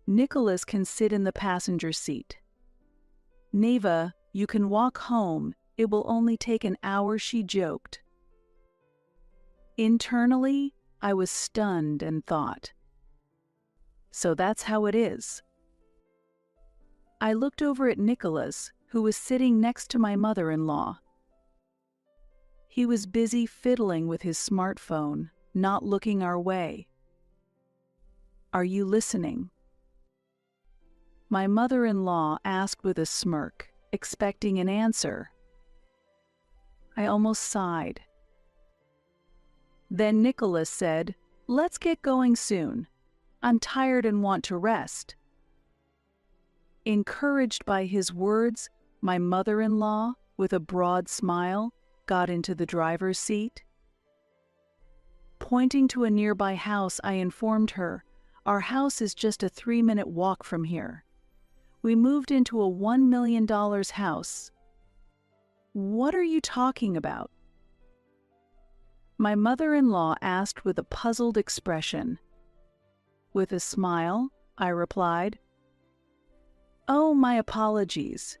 Nicholas can sit in the passenger seat. Neva, you can walk home. It will only take an hour, she joked. Internally, I was stunned and thought, so that's how it is. I looked over at Nicholas, who was sitting next to my mother-in-law. He was busy fiddling with his smartphone, not looking our way. Are you listening? My mother-in-law asked with a smirk, expecting an answer. I almost sighed. Then Nicholas said, "Let's get going soon. I'm tired and want to rest." Encouraged by his words, my mother-in-law, with a broad smile, got into the driver's seat. Pointing to a nearby house, I informed her, "Our house is just a 3-minute walk from here. We moved into a $1 million house." "What are you talking about?" My mother-in-law asked with a puzzled expression. With a smile, I replied, "Oh, my apologies.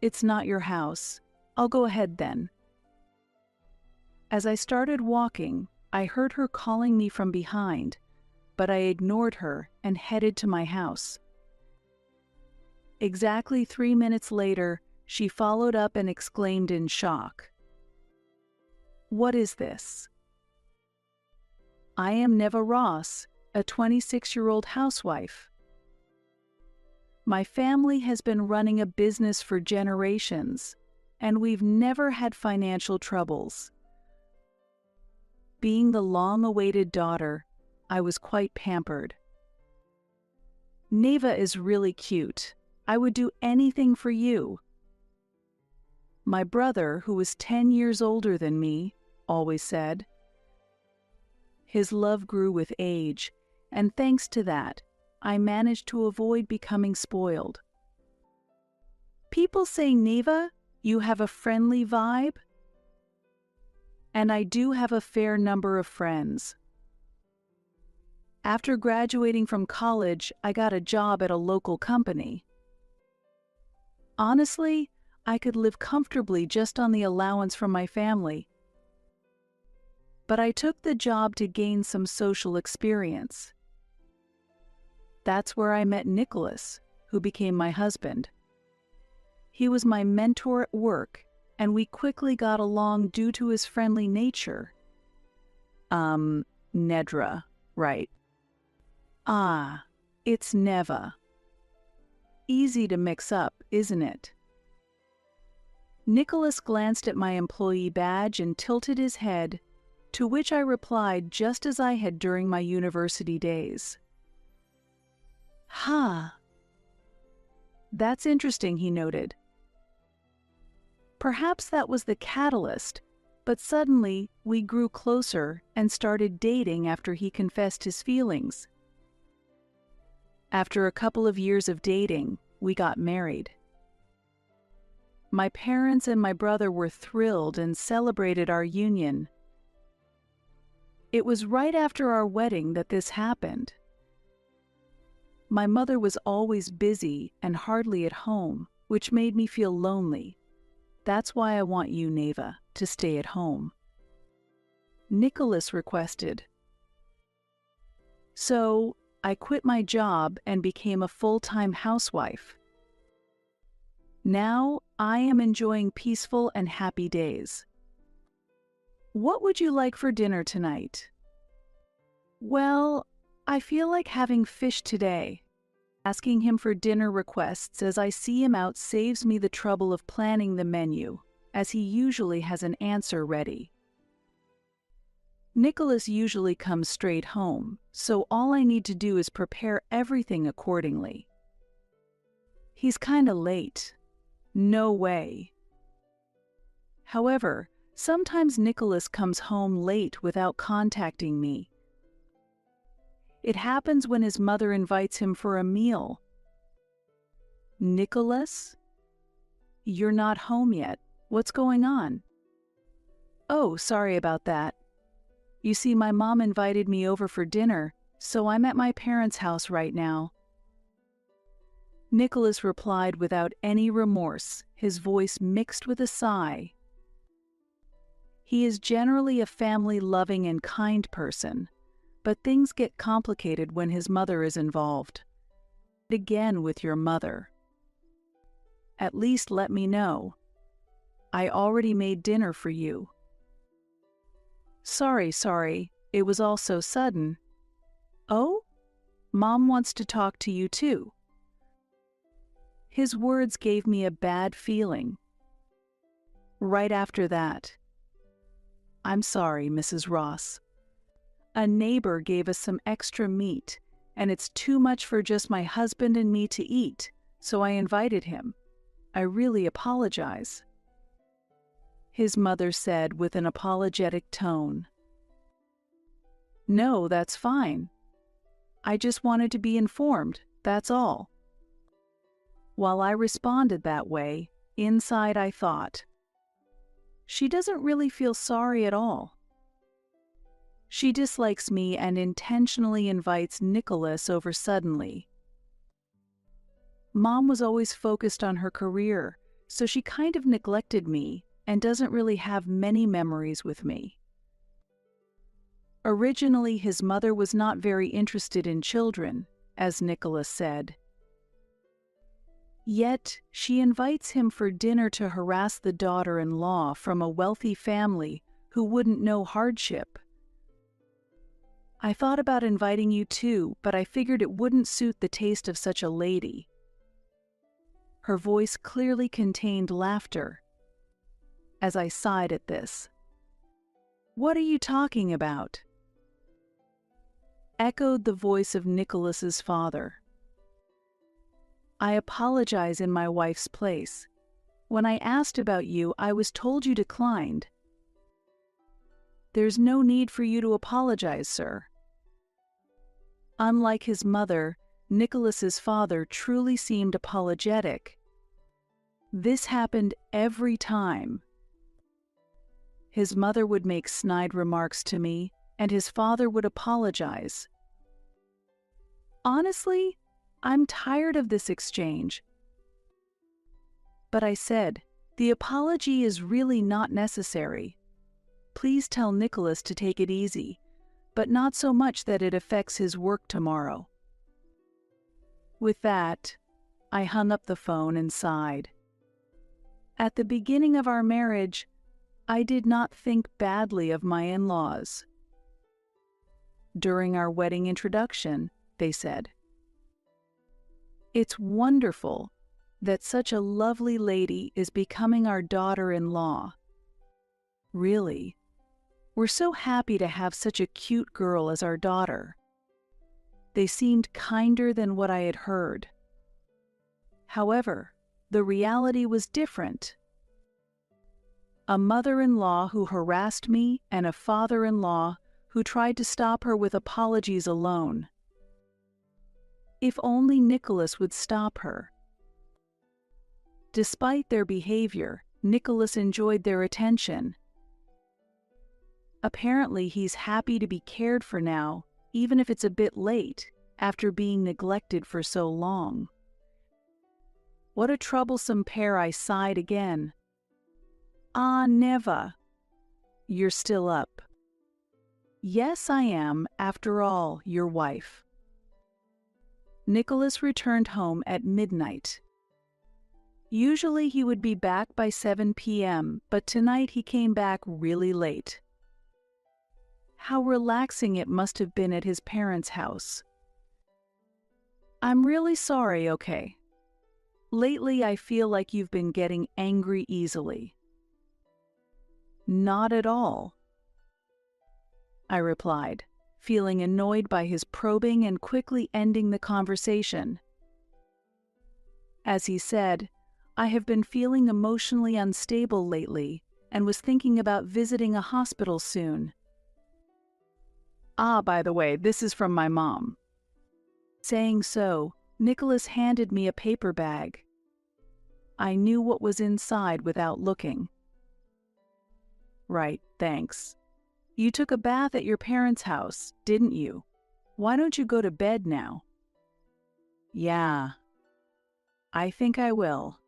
It's not your house. I'll go ahead then." As I started walking, I heard her calling me from behind, but I ignored her and headed to my house. Exactly 3 minutes later, she followed up and exclaimed in shock, "What is this?" "I am Neva Ross, a 26-year-old housewife. My family has been running a business for generations, and we've never had financial troubles." Being the long-awaited daughter, I was quite pampered. "Neva is really cute. I would do anything for you." My brother, who was 10 years older than me, always said. His love grew with age, and thanks to that, I managed to avoid becoming spoiled. "People say, Neva, you have a friendly vibe?" And I do have a fair number of friends. After graduating from college, I got a job at a local company. Honestly, I could live comfortably just on the allowance from my family. But I took the job to gain some social experience. That's where I met Nicholas, who became my husband. He was my mentor at work, and we quickly got along due to his friendly nature. Nedra, right. Ah, it's Neva. Easy to mix up, isn't it? Nicholas glanced at my employee badge and tilted his head, to which I replied just as I had during my university days. "Ha! That's interesting," he noted. Perhaps that was the catalyst, but suddenly we grew closer and started dating after he confessed his feelings. After a couple of years of dating, we got married. My parents and my brother were thrilled and celebrated our union. It was right after our wedding that this happened. My mother was always busy and hardly at home, which made me feel lonely. That's why I want you, Neva, to stay at home." Nicholas requested. So, I quit my job and became a full-time housewife. Now, I am enjoying peaceful and happy days. "What would you like for dinner tonight?" "Well, I feel like having fish today." Asking him for dinner requests as I see him out saves me the trouble of planning the menu, as he usually has an answer ready. Nicholas usually comes straight home, so all I need to do is prepare everything accordingly. He's kinda late. No way. However, sometimes Nicholas comes home late without contacting me. It happens when his mother invites him for a meal. "Nicholas? You're not home yet. What's going on?" "Oh, sorry about that. You see, my mom invited me over for dinner, so I'm at my parents' house right now." Nicholas replied without any remorse, his voice mixed with a sigh. He is generally a family-loving and kind person, but things get complicated when his mother is involved. Again with your mother. At least let me know. I already made dinner for you. Sorry, it was all so sudden. Oh? Mom wants to talk to you too. His words gave me a bad feeling. Right after that, I'm sorry, Mrs. Ross. A neighbor gave us some extra meat, and it's too much for just my husband and me to eat, so I invited him. I really apologize. His mother said with an apologetic tone. No, that's fine. I just wanted to be informed, that's all. While I responded that way, inside I thought, she doesn't really feel sorry at all. She dislikes me and intentionally invites Nicholas over suddenly. Mom was always focused on her career, so she kind of neglected me and doesn't really have many memories with me. Originally, his mother was not very interested in children, as Nicholas said. Yet, she invites him for dinner to harass the daughter-in-law from a wealthy family who wouldn't know hardship. I thought about inviting you too, but I figured it wouldn't suit the taste of such a lady. Her voice clearly contained laughter, as I sighed at this. What are you talking about? Echoed the voice of Nicholas's father. I apologize in my wife's place. When I asked about you, I was told you declined. There's no need for you to apologize, sir. Unlike his mother, Nicholas's father truly seemed apologetic. This happened every time. His mother would make snide remarks to me, and his father would apologize. Honestly, I'm tired of this exchange. But I said, the apology is really not necessary. Please tell Nicholas to take it easy, but not so much that it affects his work tomorrow. With that, I hung up the phone and sighed. At the beginning of our marriage, I did not think badly of my in-laws. During our wedding introduction, they said, "It's wonderful that such a lovely lady is becoming our daughter-in-law. Really, we're so happy to have such a cute girl as our daughter." They seemed kinder than what I had heard. However, the reality was different. A mother-in-law who harassed me and a father-in-law who tried to stop her with apologies alone. If only Nicholas would stop her. Despite their behavior, Nicholas enjoyed their attention. Apparently, he's happy to be cared for now, even if it's a bit late, after being neglected for so long. What a troublesome pair, I sighed again. Ah, Neva. You're still up. Yes, I am, after all, your wife. Nicholas returned home at midnight. Usually he would be back by 7 p.m., but tonight he came back really late. How relaxing it must have been at his parents' house. I'm really sorry, okay? Lately I feel like you've been getting angry easily. Not at all, I replied, feeling annoyed by his probing and quickly ending the conversation. As he said, I have been feeling emotionally unstable lately and was thinking about visiting a hospital soon. Ah, by the way, this is from my mom. Saying so, Nicholas handed me a paper bag. I knew what was inside without looking. Right, thanks. You took a bath at your parents' house, didn't you? Why don't you go to bed now? Yeah. I think I will.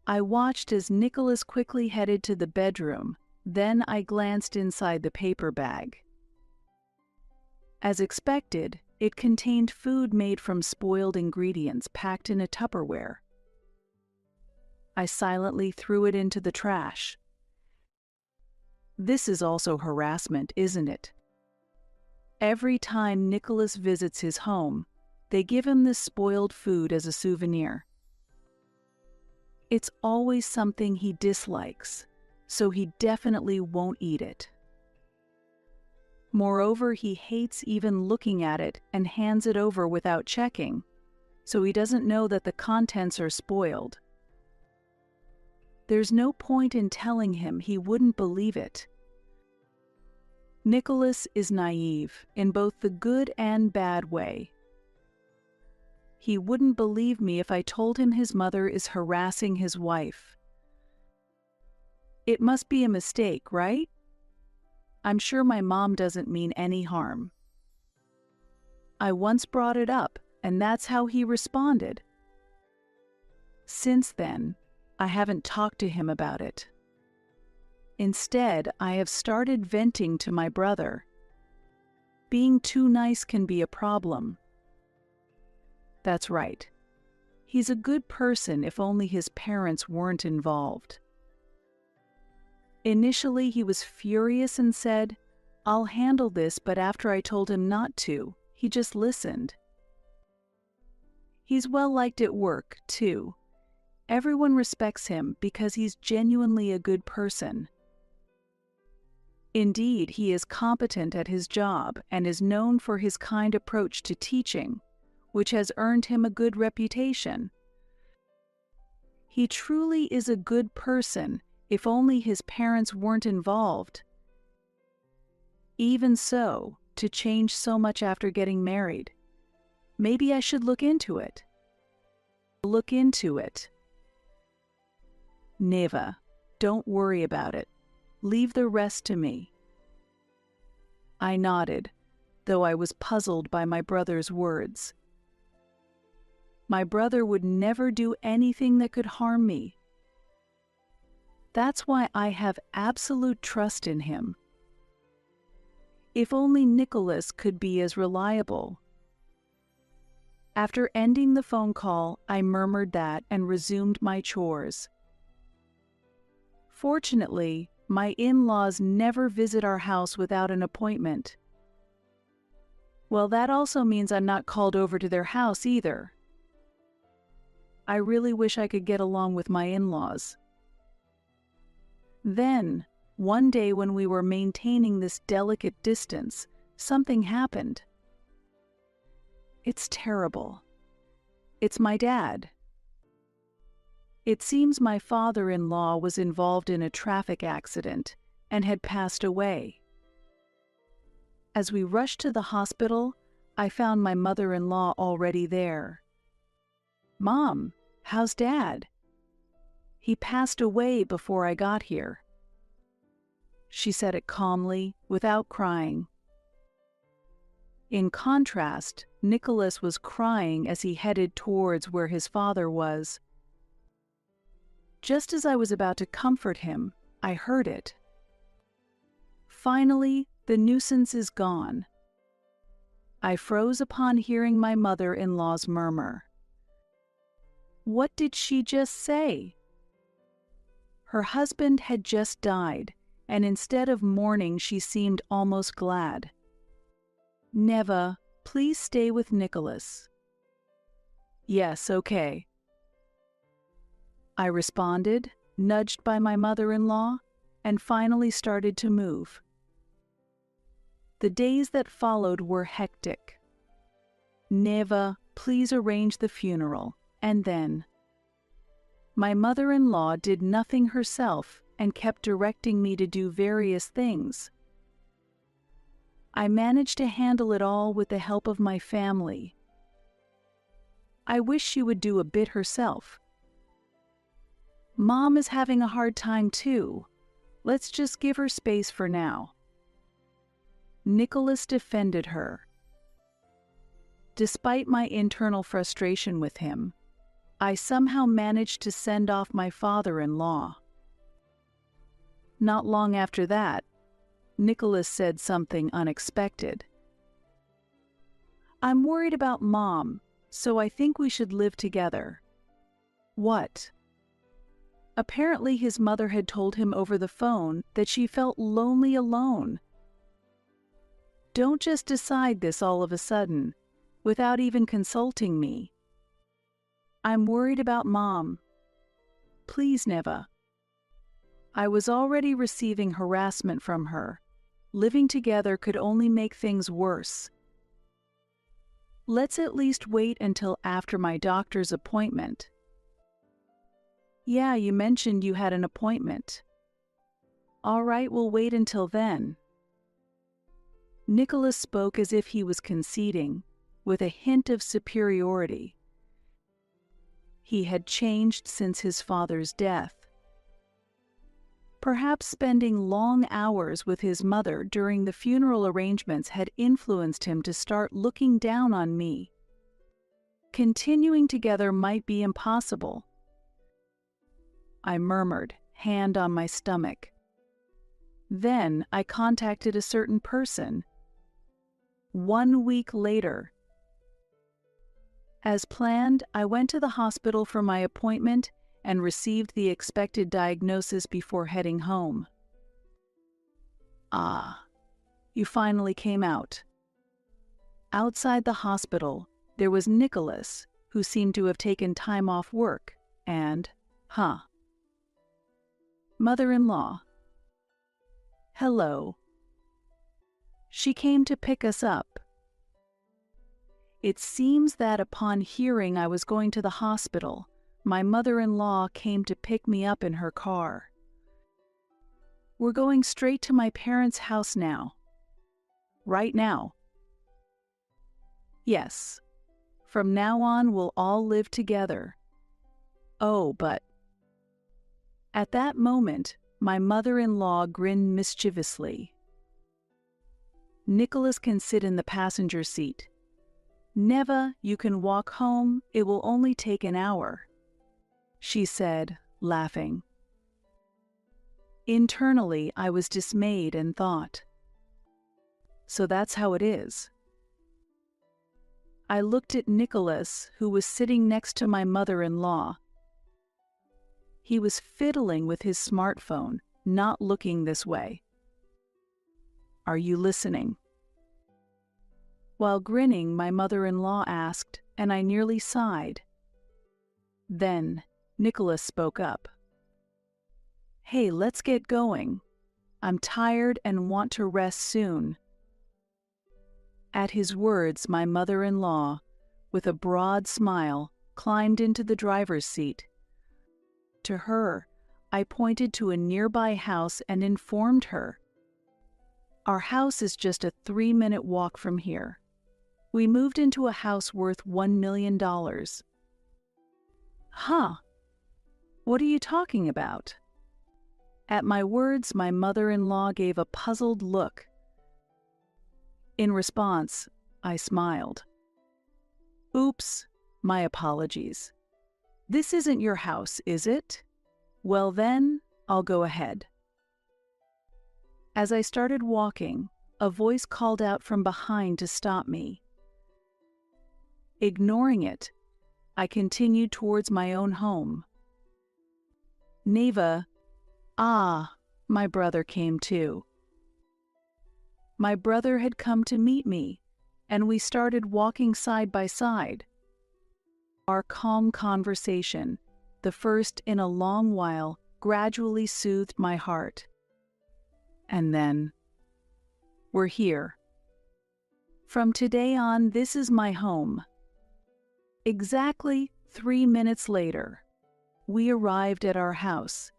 I watched as Nicholas quickly headed to the bedroom, then I glanced inside the paper bag. As expected, it contained food made from spoiled ingredients packed in a Tupperware. I silently threw it into the trash. This is also harassment, isn't it? Every time Nicholas visits his home, they give him this spoiled food as a souvenir. It's always something he dislikes, so he definitely won't eat it. Moreover, he hates even looking at it and hands it over without checking, so he doesn't know that the contents are spoiled. There's no point in telling him, he wouldn't believe it. Nicholas is naive in both the good and bad way. He wouldn't believe me if I told him his mother is harassing his wife. It must be a mistake, right? I'm sure my mom doesn't mean any harm. I once brought it up, and that's how he responded. Since then, I haven't talked to him about it. Instead, I have started venting to my brother. Being too nice can be a problem. That's right. He's a good person if only his parents weren't involved. Initially, he was furious and said, "I'll handle this," but after I told him not to, he just listened. He's well liked at work, too. Everyone respects him because he's genuinely a good person. Indeed, he is competent at his job and is known for his kind approach to teaching, which has earned him a good reputation. He truly is a good person if only his parents weren't involved. Even so, to change so much after getting married. Maybe I should look into it. Look into it. Neva, don't worry about it. Leave the rest to me. I nodded, though I was puzzled by my brother's words. My brother would never do anything that could harm me. That's why I have absolute trust in him. If only Nicholas could be as reliable. After ending the phone call, I murmured that and resumed my chores. Fortunately, my in-laws never visit our house without an appointment. Well, that also means I'm not called over to their house either. I really wish I could get along with my in-laws. Then, one day when we were maintaining this delicate distance, something happened. It's terrible. It's my dad. It seems my father-in-law was involved in a traffic accident and had passed away. As we rushed to the hospital, I found my mother-in-law already there. "Mom, how's Dad?" "He passed away before I got here." She said it calmly, without crying. In contrast, Nicholas was crying as he headed towards where his father was. Just as I was about to comfort him, I heard it. Finally, the nuisance is gone. I froze upon hearing my mother-in-law's murmur. What did she just say? Her husband had just died, and instead of mourning, she seemed almost glad. "Neva, please stay with Nicholas." "Yes, okay," I responded, nudged by my mother-in-law, and finally started to move. The days that followed were hectic. "Neva, please arrange the funeral," and then. My mother-in-law did nothing herself and kept directing me to do various things. I managed to handle it all with the help of my family. I wish she would do a bit herself. Mom is having a hard time too. Let's just give her space for now. Nicholas defended her. Despite my internal frustration with him, I somehow managed to send off my father-in-law. Not long after that, Nicholas said something unexpected. "I'm worried about Mom, so I think we should live together." What? Apparently his mother had told him over the phone that she felt lonely alone. Don't just decide this all of a sudden, without even consulting me. I'm worried about Mom. Please, Neva. I was already receiving harassment from her. Living together could only make things worse. Let's at least wait until after my doctor's appointment. Yeah, you mentioned you had an appointment. All right, we'll wait until then. Nicholas spoke as if he was conceding, with a hint of superiority. He had changed since his father's death. Perhaps spending long hours with his mother during the funeral arrangements had influenced him to start looking down on me. Continuing together might be impossible. I murmured, hand on my stomach. Then I contacted a certain person. 1 week later. As planned, I went to the hospital for my appointment and received the expected diagnosis before heading home. Ah, you finally came out. Outside the hospital, there was Nicholas, who seemed to have taken time off work, and, mother-in-law. Hello. She came to pick us up. It seems that upon hearing I was going to the hospital, my mother-in-law came to pick me up in her car. We're going straight to my parents' house now. Right now. Yes. From now on, we'll all live together. Oh, but... At that moment, my mother-in-law grinned mischievously. Nicholas can sit in the passenger seat. Neva, you can walk home. It will only take an hour, she said, laughing. Internally, I was dismayed and thought, so that's how it is. I looked at Nicholas, who was sitting next to my mother-in-law. He was fiddling with his smartphone, not looking this way. Are you listening? While grinning, my mother-in-law asked, and I nearly sighed. Then, Nicholas spoke up. Hey, let's get going. I'm tired and want to rest soon. At his words, my mother-in-law, with a broad smile, climbed into the driver's seat. To her, I pointed to a nearby house and informed her. Our house is just a 3-minute walk from here. We moved into a house worth $1 million. Huh? What are you talking about? At my words, my mother-in-law gave a puzzled look. In response, I smiled. Oops, my apologies. This isn't your house, is it? Well then, I'll go ahead. As I started walking, a voice called out from behind to stop me. Ignoring it, I continued towards my own home. Neva, my brother came too. My brother had come to meet me, and we started walking side by side. Our calm conversation, the first in a long while, gradually soothed my heart. And then, we're here. From today on, this is my home. Exactly 3 minutes later, we arrived at our house.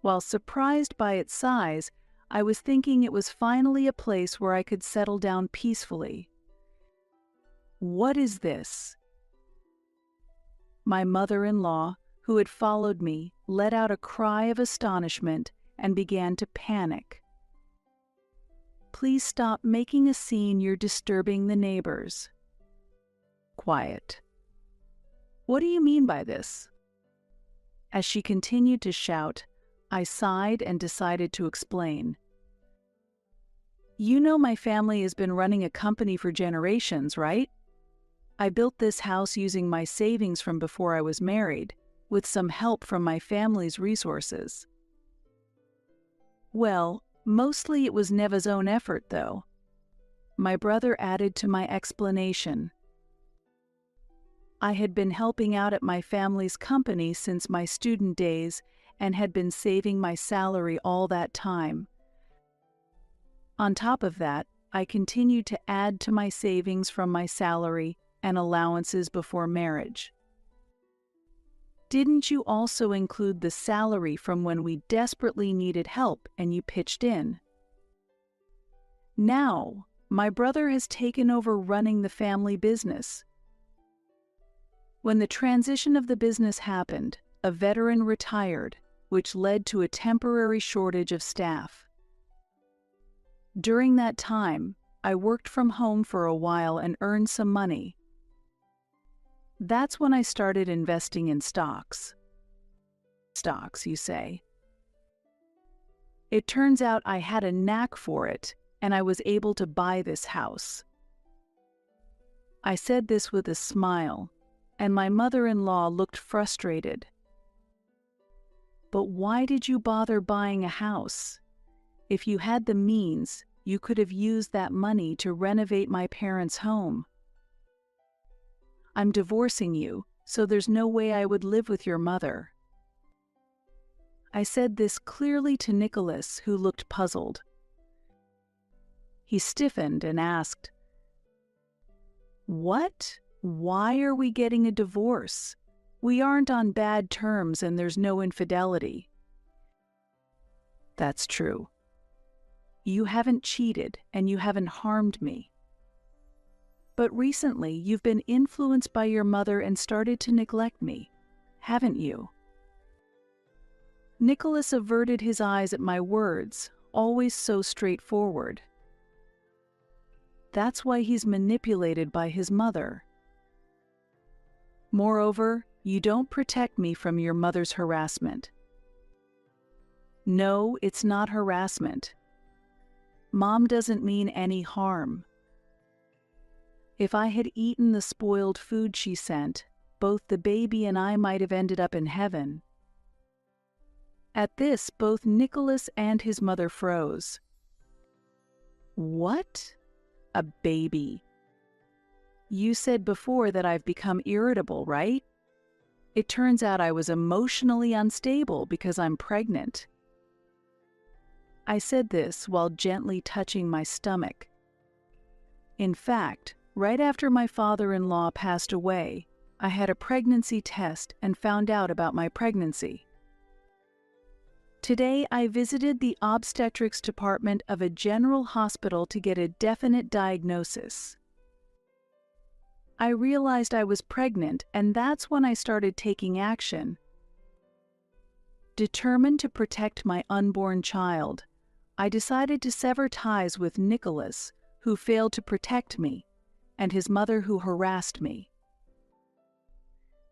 While surprised by its size, I was thinking it was finally a place where I could settle down peacefully. What is this? My mother-in-law, who had followed me, let out a cry of astonishment and began to panic. Please stop making a scene, you're disturbing the neighbors. Quiet. What do you mean by this? As she continued to shout, I sighed and decided to explain. You know my family has been running a company for generations, right? I built this house using my savings from before I was married, with some help from my family's resources. Well, mostly it was Neva's own effort, though. My brother added to my explanation. I had been helping out at my family's company since my student days and had been saving my salary all that time. On top of that, I continued to add to my savings from my salary and allowances before marriage. Didn't you also include the salary from when we desperately needed help and you pitched in? Now, my brother has taken over running the family business. When the transition of the business happened, a veteran retired, which led to a temporary shortage of staff. During that time, I worked from home for a while and earned some money. That's when I started investing in stocks. Stocks, you say? It turns out I had a knack for it, and I was able to buy this house. I said this with a smile, and my mother-in-law looked frustrated. But why did you bother buying a house? If you had the means, you could have used that money to renovate my parents' home. I'm divorcing you, so there's no way I would live with your mother. I said this clearly to Nicholas, who looked puzzled. He stiffened and asked, What? Why are we getting a divorce? We aren't on bad terms and there's no infidelity. That's true. You haven't cheated and you haven't harmed me. But recently you've been influenced by your mother and started to neglect me, haven't you? Nicholas averted his eyes at my words, always so straightforward. That's why he's manipulated by his mother. Moreover, you don't protect me from your mother's harassment. No, it's not harassment. Mom doesn't mean any harm. If I had eaten the spoiled food she sent, both the baby and I might have ended up in heaven. At this, both Nicholas and his mother froze. What? A baby? You said before that I've become irritable, right? It turns out I was emotionally unstable because I'm pregnant. I said this while gently touching my stomach. In fact, right after my father-in-law passed away, I had a pregnancy test and found out about my pregnancy. Today, I visited the obstetrics department of a general hospital to get a definite diagnosis. I realized I was pregnant, and that's when I started taking action. Determined to protect my unborn child, I decided to sever ties with Nicholas, who failed to protect me, and his mother who harassed me.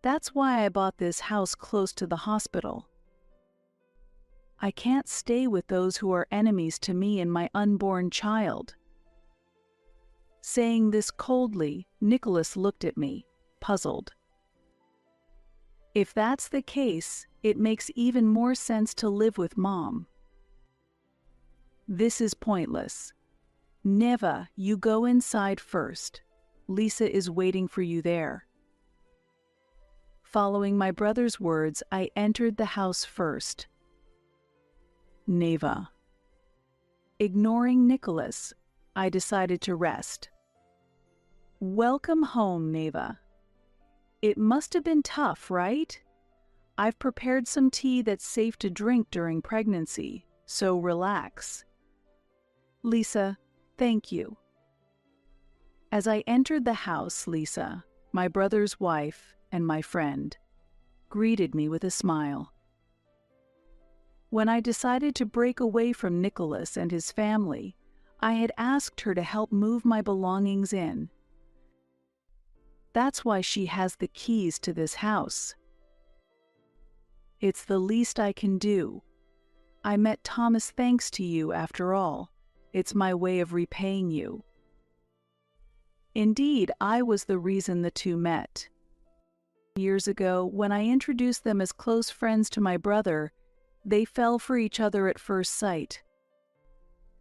That's why I bought this house close to the hospital. I can't stay with those who are enemies to me and my unborn child. Saying this coldly, Nicholas looked at me, puzzled. If that's the case, it makes even more sense to live with Mom. This is pointless. Neva, you go inside first. Lisa is waiting for you there. Following my brother's words, I entered the house first. Neva. Ignoring Nicholas, I decided to rest. Welcome home, Neva. It must have been tough, right? I've prepared some tea that's safe to drink during pregnancy, so relax. Lisa, thank you. As I entered the house, Lisa, my brother's wife, and my friend, greeted me with a smile. When I decided to break away from Nicholas and his family, I had asked her to help move my belongings in. That's why she has the keys to this house. It's the least I can do. I met Thomas thanks to you, after all. It's my way of repaying you. Indeed, I was the reason the two met. Years ago, when I introduced them as close friends to my brother, they fell for each other at first sight.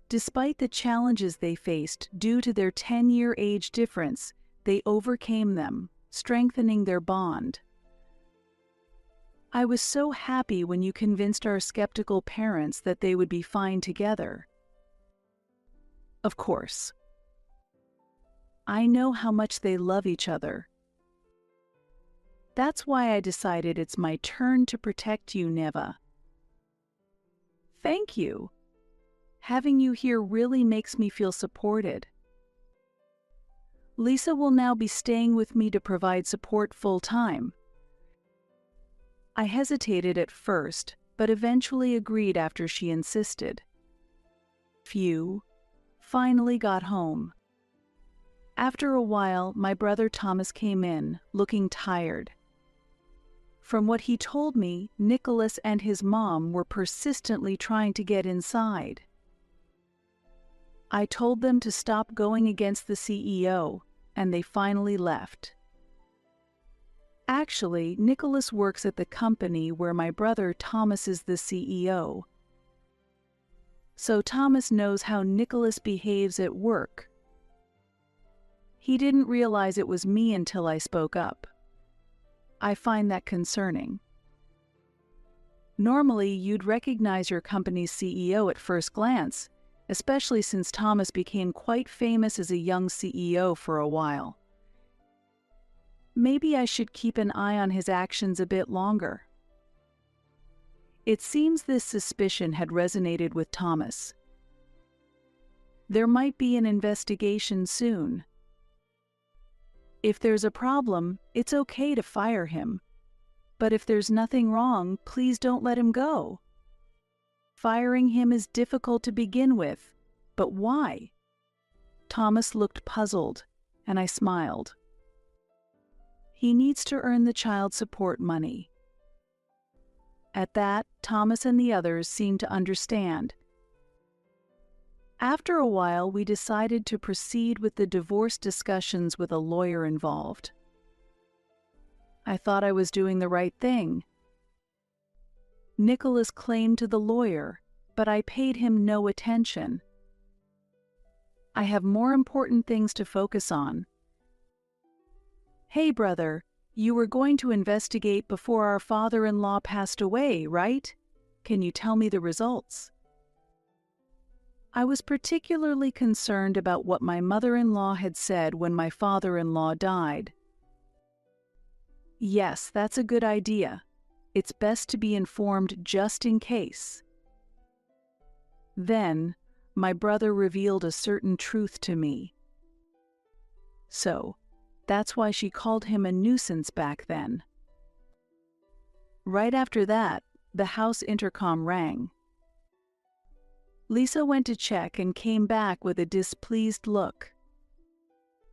Despite the challenges they faced due to their 10-year age difference, they overcame them, strengthening their bond. I was so happy when you convinced our skeptical parents that they would be fine together. Of course. I know how much they love each other. That's why I decided it's my turn to protect you, Neva. Thank you. Having you here really makes me feel supported. Lisa will now be staying with me to provide support full-time. I hesitated at first, but eventually agreed after she insisted. Phew, finally got home. After a while, my brother Thomas came in, looking tired. From what he told me, Nicholas and his mom were persistently trying to get inside. I told them to stop going against the CEO, and they finally left. Actually, Nicholas works at the company where my brother Thomas is the CEO. So Thomas knows how Nicholas behaves at work. He didn't realize it was me until I spoke up. I find that concerning. Normally, you'd recognize your company's CEO at first glance, especially since Thomas became quite famous as a young CEO for a while. Maybe I should keep an eye on his actions a bit longer. It seems this suspicion had resonated with Thomas. There might be an investigation soon. If there's a problem, it's okay to fire him. But if there's nothing wrong, please don't let him go. Firing him is difficult to begin with, but why? Thomas looked puzzled, and I smiled. He needs to earn the child support money. At that, Thomas and the others seemed to understand. After a while, we decided to proceed with the divorce discussions with a lawyer involved. I thought I was doing the right thing. Nicholas claimed to the lawyer, but I paid him no attention. I have more important things to focus on. Hey, brother, you were going to investigate before our father-in-law passed away, right? Can you tell me the results? I was particularly concerned about what my mother-in-law had said when my father-in-law died. Yes, that's a good idea. It's best to be informed just in case. Then, my brother revealed a certain truth to me. So, that's why she called him a nuisance back then. Right after that, the house intercom rang. Lisa went to check and came back with a displeased look.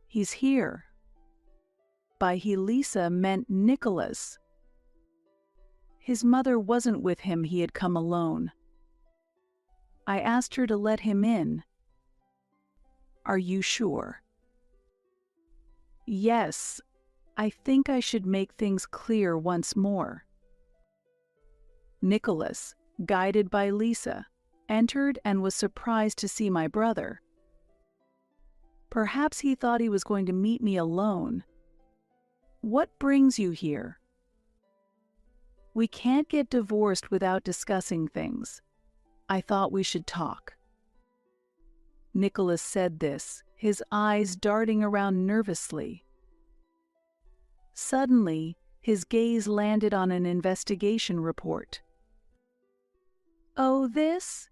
He's here. By he, Lisa meant Nicholas. His mother wasn't with him, he had come alone. I asked her to let him in. Are you sure? Yes, I think I should make things clear once more. Nicholas, guided by Lisa, entered and was surprised to see my brother. Perhaps he thought he was going to meet me alone. What brings you here? We can't get divorced without discussing things. I thought we should talk. Nicholas said this, his eyes darting around nervously. Suddenly, his gaze landed on an investigation report. Oh, this?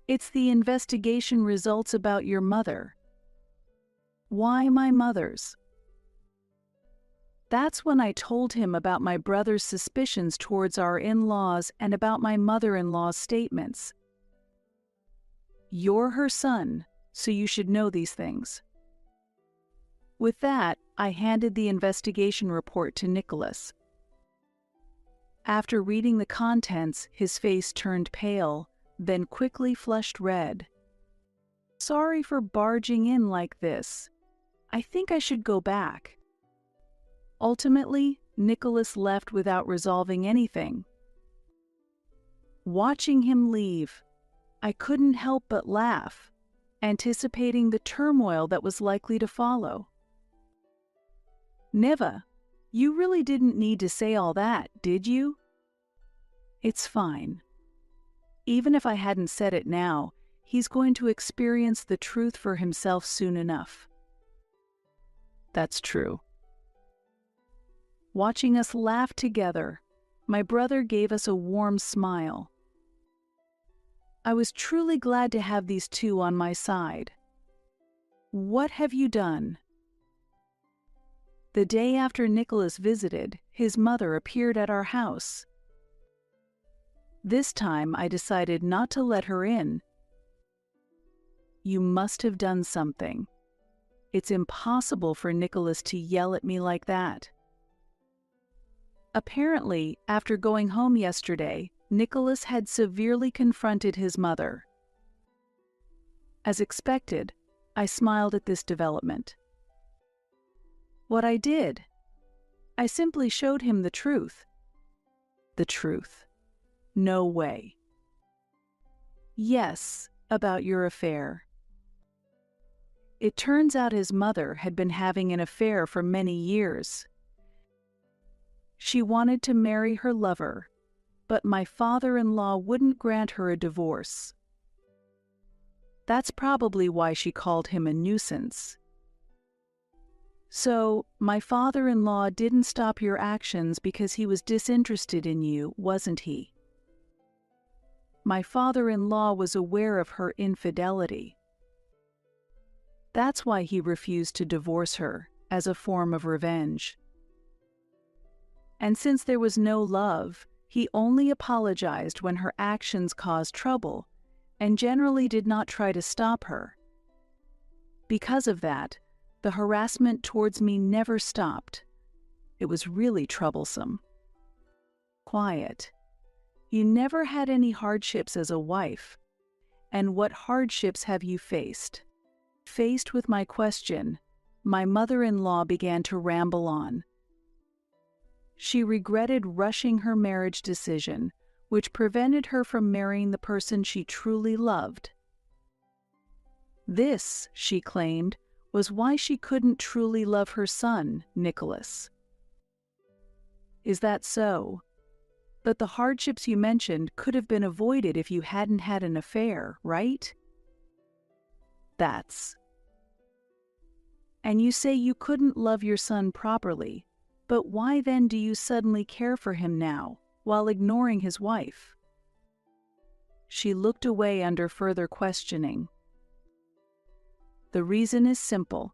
It's the investigation results about your mother. Why my mother's? That's when I told him about my brother's suspicions towards our in-laws and about my mother-in-law's statements. You're her son, so you should know these things. With that, I handed the investigation report to Nicholas. After reading the contents, his face turned pale, then quickly flushed red. "Sorry for barging in like this. I think I should go back." Ultimately, Nicholas left without resolving anything. Watching him leave, I couldn't help but laugh, anticipating the turmoil that was likely to follow. "Neva, you really didn't need to say all that, did you?" "It's fine. Even if I hadn't said it now, he's going to experience the truth for himself soon enough." "That's true." Watching us laugh together, my brother gave us a warm smile. I was truly glad to have these two on my side. "What have you done?" The day after Nicholas visited, his mother appeared at our house. This time I decided not to let her in. "You must have done something. It's impossible for Nicholas to yell at me like that." Apparently, after going home yesterday, Nicholas had severely confronted his mother. As expected, I smiled at this development. What I did, I simply showed him the truth. The truth. No way. Yes, about your affair. It turns out his mother had been having an affair for many years. She wanted to marry her lover, but my father-in-law wouldn't grant her a divorce. That's probably why she called him a nuisance. So, my father-in-law didn't stop your actions because he was disinterested in you, wasn't he? My father-in-law was aware of her infidelity. That's why he refused to divorce her, as a form of revenge. And since there was no love, he only apologized when her actions caused trouble, and generally did not try to stop her. Because of that, the harassment towards me never stopped. It was really troublesome. Quiet. You never had any hardships as a wife. And what hardships have you faced? Faced with my question, my mother-in-law began to ramble on. She regretted rushing her marriage decision, which prevented her from marrying the person she truly loved. This, she claimed, was why she couldn't truly love her son, Nicholas. Is that so? But the hardships you mentioned could have been avoided if you hadn't had an affair, right? That's. And you say you couldn't love your son properly, but why then do you suddenly care for him now, while ignoring his wife? She looked away under further questioning. The reason is simple.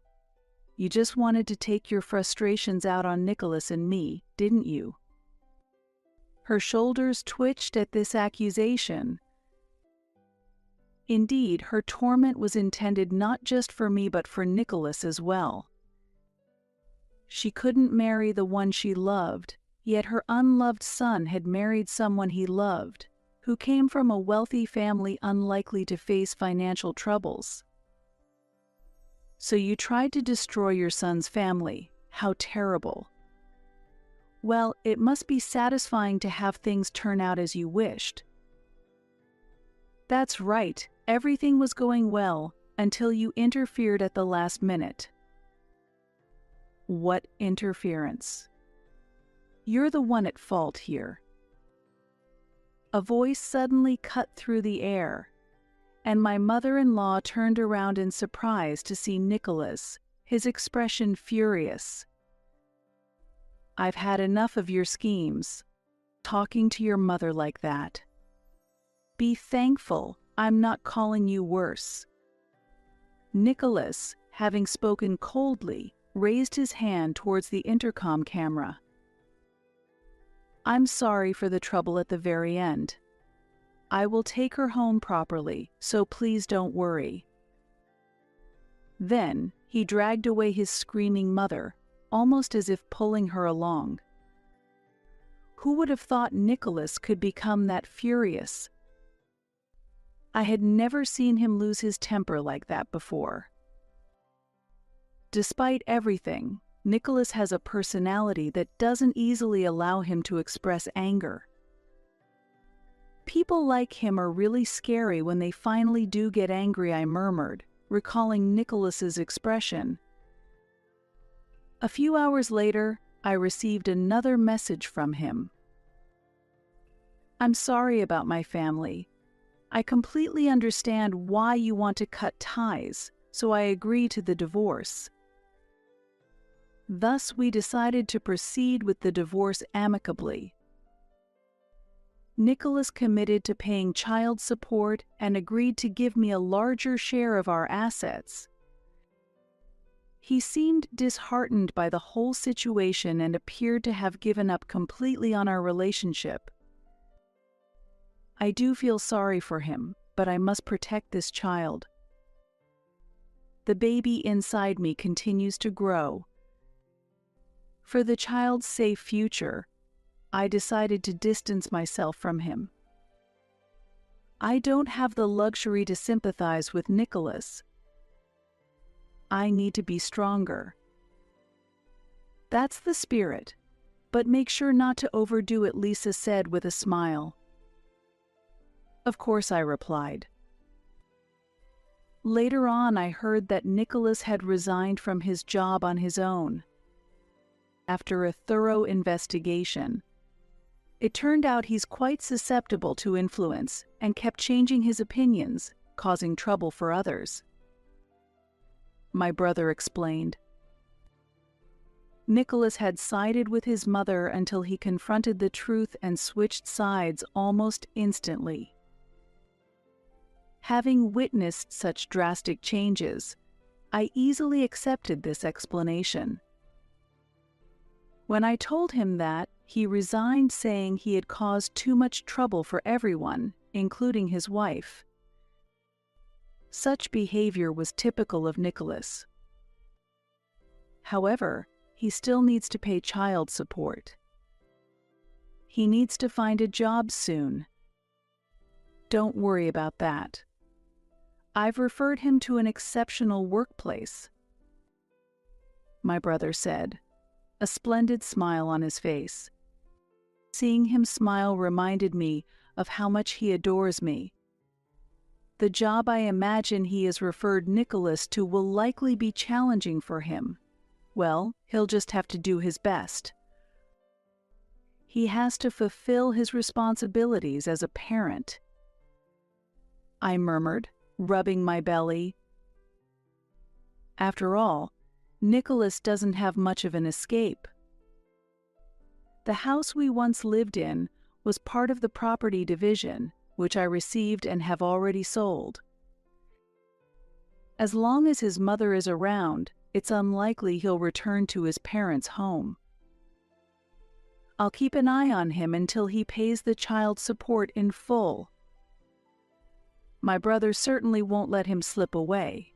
You just wanted to take your frustrations out on Nicholas and me, didn't you? Her shoulders twitched at this accusation. Indeed, her torment was intended not just for me but for Nicholas as well. She couldn't marry the one she loved, yet her unloved son had married someone he loved, who came from a wealthy family unlikely to face financial troubles. So you tried to destroy your son's family. How terrible. Well, it must be satisfying to have things turn out as you wished. That's right, everything was going well until you interfered at the last minute. What interference? You're the one at fault here. A voice suddenly cut through the air, and my mother-in-law turned around in surprise to see Nicholas, his expression furious. I've had enough of your schemes, talking to your mother like that. Be thankful I'm not calling you worse. Nicholas, having spoken coldly, raised his hand towards the intercom camera. I'm sorry for the trouble at the very end. I will take her home properly, so please don't worry. Then he dragged away his screaming mother, almost as if pulling her along. Who would have thought Nicholas could become that furious? I had never seen him lose his temper like that before. Despite everything, Nicholas has a personality that doesn't easily allow him to express anger. People like him are really scary when they finally do get angry, I murmured, recalling Nicholas's expression. A few hours later, I received another message from him. I'm sorry about my family. I completely understand why you want to cut ties, so I agree to the divorce. Thus, we decided to proceed with the divorce amicably. Nicholas committed to paying child support and agreed to give me a larger share of our assets. He seemed disheartened by the whole situation and appeared to have given up completely on our relationship. I do feel sorry for him, but I must protect this child. The baby inside me continues to grow. For the child's safe future, I decided to distance myself from him. I don't have the luxury to sympathize with Nicholas. I need to be stronger. That's the spirit, but make sure not to overdo it, Lisa said with a smile. Of course, I replied. Later on, I heard that Nicholas had resigned from his job on his own. After a thorough investigation, it turned out he's quite susceptible to influence and kept changing his opinions, causing trouble for others. My brother explained. Nicholas had sided with his mother until he confronted the truth and switched sides almost instantly. Having witnessed such drastic changes, I easily accepted this explanation. When I told him that, he resigned, saying he had caused too much trouble for everyone, including his wife. Such behavior was typical of Nicholas. However, he still needs to pay child support. He needs to find a job soon. Don't worry about that. I've referred him to an exceptional workplace, my brother said, a splendid smile on his face. Seeing him smile reminded me of how much he adores me. The job I imagine he has referred Nicholas to will likely be challenging for him. Well, he'll just have to do his best. He has to fulfill his responsibilities as a parent. I murmured, rubbing my belly. After all, Nicholas doesn't have much of an escape. The house we once lived in was part of the property division, which I received and have already sold. As long as his mother is around, it's unlikely he'll return to his parents' home. I'll keep an eye on him until he pays the child support in full. My brother certainly won't let him slip away.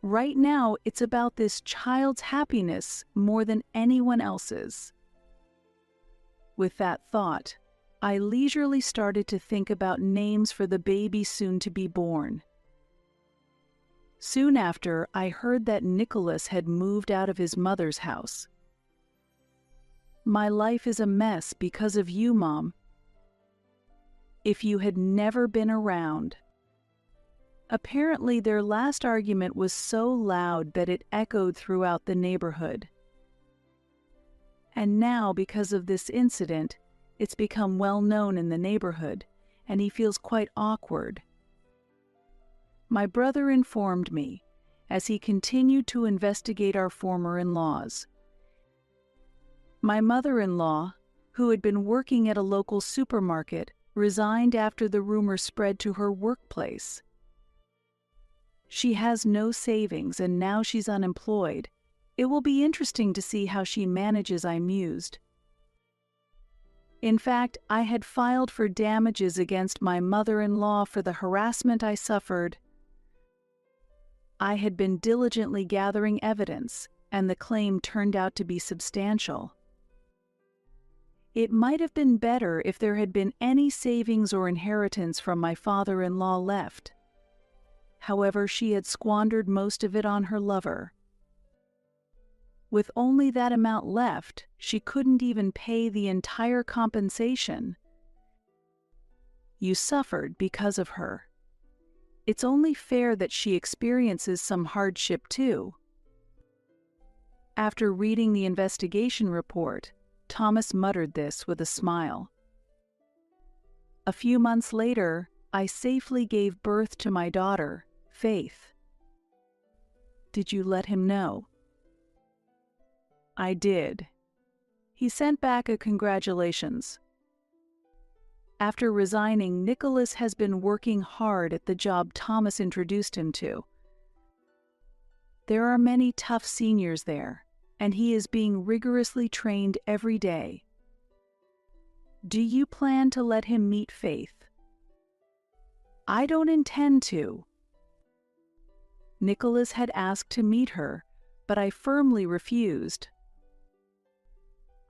Right now, it's about this child's happiness more than anyone else's. With that thought, I leisurely started to think about names for the baby soon to be born. Soon after, I heard that Nicholas had moved out of his mother's house. My life is a mess because of you, Mom. If you had never been around. Apparently, their last argument was so loud that it echoed throughout the neighborhood. And now, because of this incident, it's become well known in the neighborhood, and he feels quite awkward. My brother informed me, as he continued to investigate our former in-laws. My mother-in-law, who had been working at a local supermarket, resigned after the rumor spread to her workplace. She has no savings and now she's unemployed. It will be interesting to see how she manages, I mused. In fact, I had filed for damages against my mother-in-law for the harassment I suffered. I had been diligently gathering evidence, and the claim turned out to be substantial. It might have been better if there had been any savings or inheritance from my father-in-law left. However, she had squandered most of it on her lover. With only that amount left, she couldn't even pay the entire compensation. You suffered because of her. It's only fair that she experiences some hardship too. After reading the investigation report, Thomas muttered this with a smile. A few months later, I safely gave birth to my daughter, Faith. Did you let him know? I did. He sent back a congratulations. After resigning, Nicholas has been working hard at the job Thomas introduced him to. There are many tough seniors there, and he is being rigorously trained every day. Do you plan to let him meet Faith? I don't intend to. Nicholas had asked to meet her, but I firmly refused.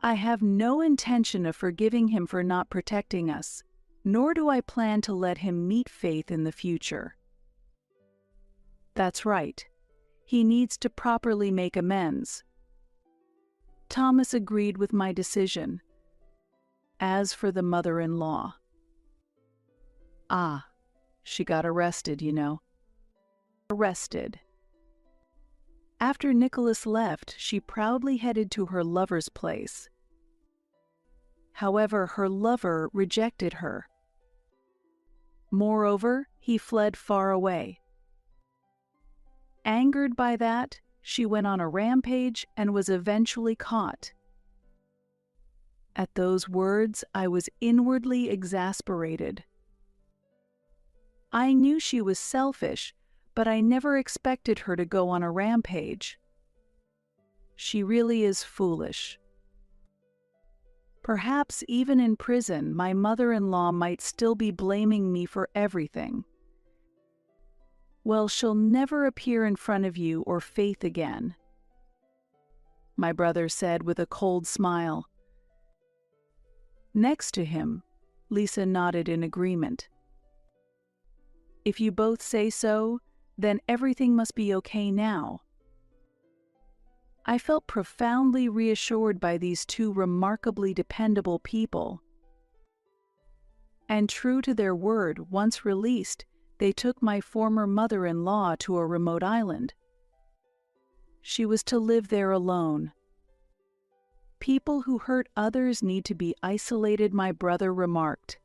I have no intention of forgiving him for not protecting us, nor do I plan to let him meet Faith in the future. That's right. He needs to properly make amends. Thomas agreed with my decision. As for the mother-in-law. She got arrested, you know. Arrested. After Nicholas left, she proudly headed to her lover's place. However, her lover rejected her. Moreover, he fled far away. Angered by that, she went on a rampage and was eventually caught. At those words, I was inwardly exasperated. I knew she was selfish, but I never expected her to go on a rampage. She really is foolish. Perhaps even in prison, my mother-in-law might still be blaming me for everything. Well, she'll never appear in front of you or Faith again, my brother said with a cold smile. Next to him, Lisa nodded in agreement. If you both say so, then everything must be okay now. I felt profoundly reassured by these two remarkably dependable people. And true to their word, once released, they took my former mother-in-law to a remote island. She was to live there alone. People who hurt others need to be isolated, my brother remarked.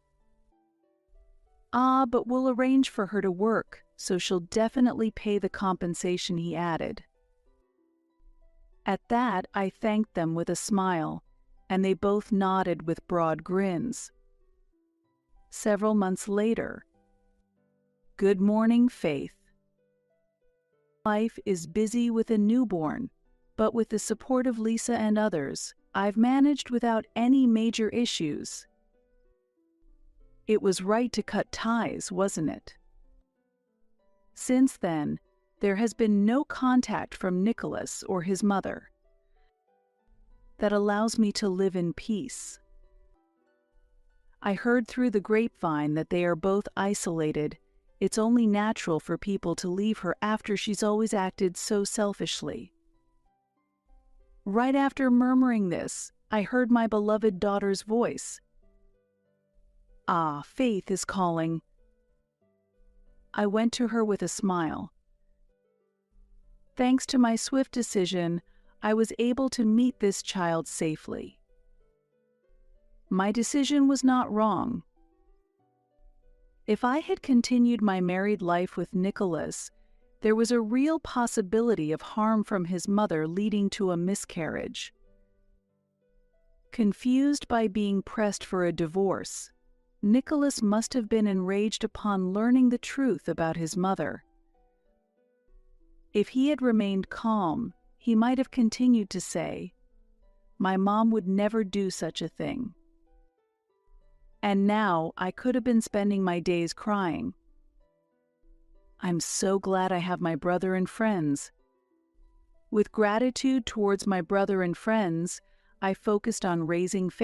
But we'll arrange for her to work, so she'll definitely pay the compensation, he added. At that, I thanked them with a smile, and they both nodded with broad grins. Several months later. Good morning, Faith. Life is busy with a newborn, but with the support of Lisa and others, I've managed without any major issues. It was right to cut ties, wasn't it? Since then, there has been no contact from Nicholas or his mother. That allows me to live in peace. I heard through the grapevine that they are both isolated. It's only natural for people to leave her after she's always acted so selfishly. Right after murmuring this, I heard my beloved daughter's voice. Faith is calling. I went to her with a smile. Thanks to my swift decision, I was able to meet this child safely. My decision was not wrong. If I had continued my married life with Nicholas, there was a real possibility of harm from his mother leading to a miscarriage. Confused by being pressed for a divorce, Nicholas must have been enraged upon learning the truth about his mother. If he had remained calm, he might have continued to say, "My mom would never do such a thing." And now I could have been spending my days crying. I'm so glad I have my brother and friends. With gratitude towards my brother and friends, I focused on raising